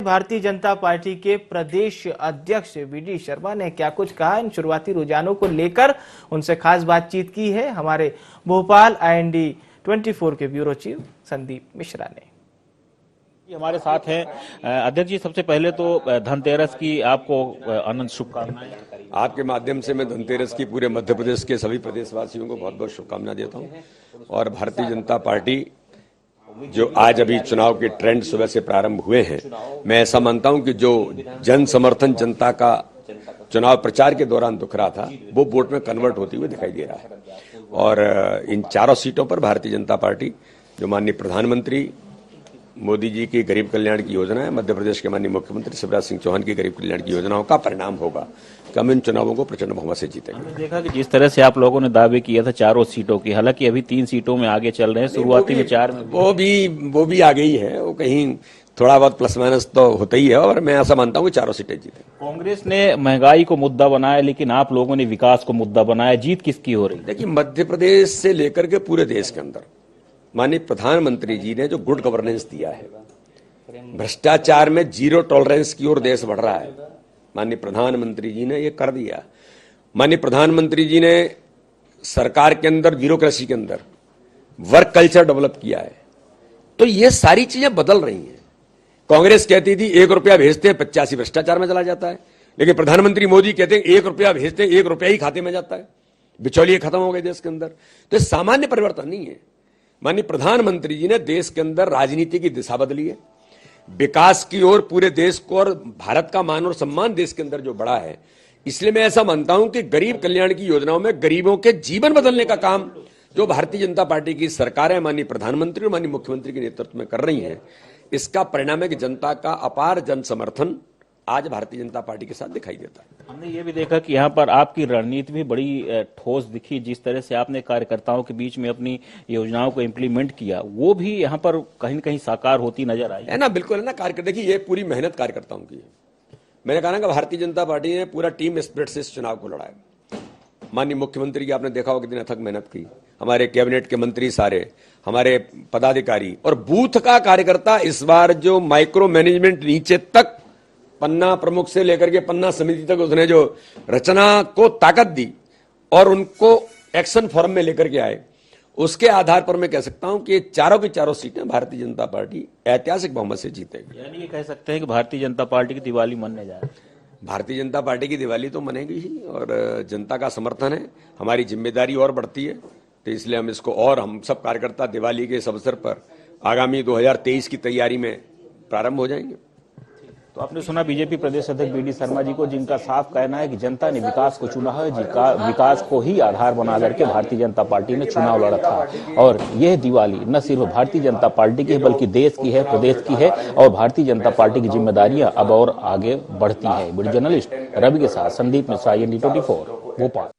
Bharatiya Janata party के प्रदेश अध्यक्ष VD Sharma ने क्या कुछ कहा, इन शुरुआती रुझानों को लेकर उनसे खास बातचीत की है हमारे भोपाल IND 24 के ब्यूरो चीफ संदीप मिश्रा ने। हमारे साथ हैं अध्यक्ष जी। सबसे पहले तो धनतेरस की आपको अनंत शुभकामनाएं। आपके माध्यम से मैं धनतेरस की पूरे मध्य प्रदेश के सभी प्रदेशवासियों को बहुत बहुत शुभकामनाएं देता हूं। और भारतीय जनता पार्टी जो आज अभी चुनाव के ट्रेंड सुबह से प्रारंभ हुए हैं, मैं ऐसा मानता हूं कि जो जन समर्थन जनता का चुनाव प्रचार के दौरान दिख रहा था, वो वोट में कन्वर्ट होते हुए दिखाई दे रहा है। और इन चारों सीटों पर भारतीय जनता पार्टी, जो माननीय प्रधानमंत्री मोदी जी की गरीब कल्याण की योजना है, मध्य प्रदेश के माननीय मुख्यमंत्री शिवराज सिंह चौहान की गरीब कल्याण की योजनाओं का परिणाम होगा कि हम इन चुनावों को प्रचंड बहुमत से जीतेंगे। हमने देखा कि जिस तरह से आप लोगों ने दावे किया था चारों सीटों की, हालांकि अभी 3 सीटों में आगे चल रहे हैं, शुरुआती में 4 में वो भी आ गई है। वो कहीं थोड़ा बहुत प्लस माइनस तो होता ही है, और मैं ऐसा मानता हूँ कि चारों सीटें जीतें। कांग्रेस ने महंगाई को मुद्दा बनाया, लेकिन आप लोगों ने विकास को मुद्दा बनाया। जीत किसकी हो रही है? देखिए, मध्य प्रदेश से लेकर के पूरे देश के अंदर माननीय प्रधानमंत्री जी ने जो गुड गवर्नेंस दिया है, भ्रष्टाचार में जीरो टॉलरेंस की ओर देश बढ़ रहा है, माननीय प्रधानमंत्री जी ने ये कर दिया। माननीय प्रधानमंत्री जी ने सरकार के अंदर ब्यूरोक्रेसी के अंदर वर्क कल्चर डेवलप किया है। तो ये सारी चीजें बदल रही हैं। कांग्रेस कहती थी 1 रुपया भेजते हैं 85 भ्रष्टाचार में चला जाता है, लेकिन प्रधानमंत्री मोदी कहते हैं 1 रुपया भेजते हैं 1 रुपया ही खाते में जाता है। बिचौलिए खत्म हो गए देश के अंदर। तो ये सामान्य परिवर्तन नहीं है। माननीय प्रधानमंत्री जी ने देश के अंदर राजनीति की दिशा बदली है, विकास की ओर पूरे देश को, और भारत का मान और सम्मान देश के अंदर जो बढ़ा है। इसलिए मैं ऐसा मानता हूं कि गरीब कल्याण की योजनाओं में गरीबों के जीवन बदलने का काम जो भारतीय जनता पार्टी की सरकार है, माननीय प्रधानमंत्री और माननीय मुख्यमंत्री के नेतृत्व में कर रही है, इसका परिणाम है कि जनता का अपार जन समर्थन आज भारतीय जनता पार्टी के साथ दिखाई देता है। हमने ये भी देखा कि यहाँ पर आपकी रणनीति भी बड़ी ठोस दिखी। जिस तरह से आपने कार्यकर्ताओं के बीच में अपनी योजनाओं को इम्प्लीमेंट किया, वो भी यहाँ पर कहीं न कहीं साकार होती नजर आई है ना। बिल्कुल है ना। कार्यकर्ता, देखिए, ये पूरी मेहनत कार्यकर्ताओं की है। मैंने कहा ना कि भारतीय जनता पार्टी ने पूरा टीम स्पिरिट से इस चुनाव को लड़ा है। माननीय मुख्यमंत्री की आपने देखा होगा कितनी अथक मेहनत की, हमारे कैबिनेट के मंत्री सारे, हमारे पदाधिकारी और बूथ का कार्यकर्ता। इस बार जो माइक्रो मैनेजमेंट नीचे तक, पन्ना प्रमुख से लेकर के पन्ना समिति तक उसने जो रचना को ताकत दी और उनको एक्शन फॉर्म में लेकर के आए, उसके आधार पर मैं कह सकता हूं कि चारों की चारों सीटें भारतीय जनता पार्टी ऐतिहासिक बहुमत से जीतेगी। यानी ये कह सकते हैं कि भारतीय जनता पार्टी की दिवाली मनने जा रही है। भारतीय जनता पार्टी की दिवाली तो मनेगी ही, और जनता का समर्थन है, हमारी जिम्मेदारी और बढ़ती है। तो इसलिए हम इसको, और हम सब कार्यकर्ता दिवाली के इस अवसर पर आगामी 2023 की तैयारी में प्रारंभ हो जाएंगे। तो आपने सुना बीजेपी प्रदेश अध्यक्ष वीडी शर्मा जी को, जिनका साफ कहना है कि जनता ने विकास को चुना है, विकास को ही आधार बना करके भारतीय जनता पार्टी ने चुनाव लड़ा था। और यह दिवाली न सिर्फ भारतीय जनता पार्टी की है, बल्कि देश की है, प्रदेश की है, और भारतीय जनता पार्टी की जिम्मेदारियां अब और आगे बढ़ती हैं। वीडियो जर्नलिस्ट रवि के साथ संदीप मिश्रा, IND 24 भोपाल।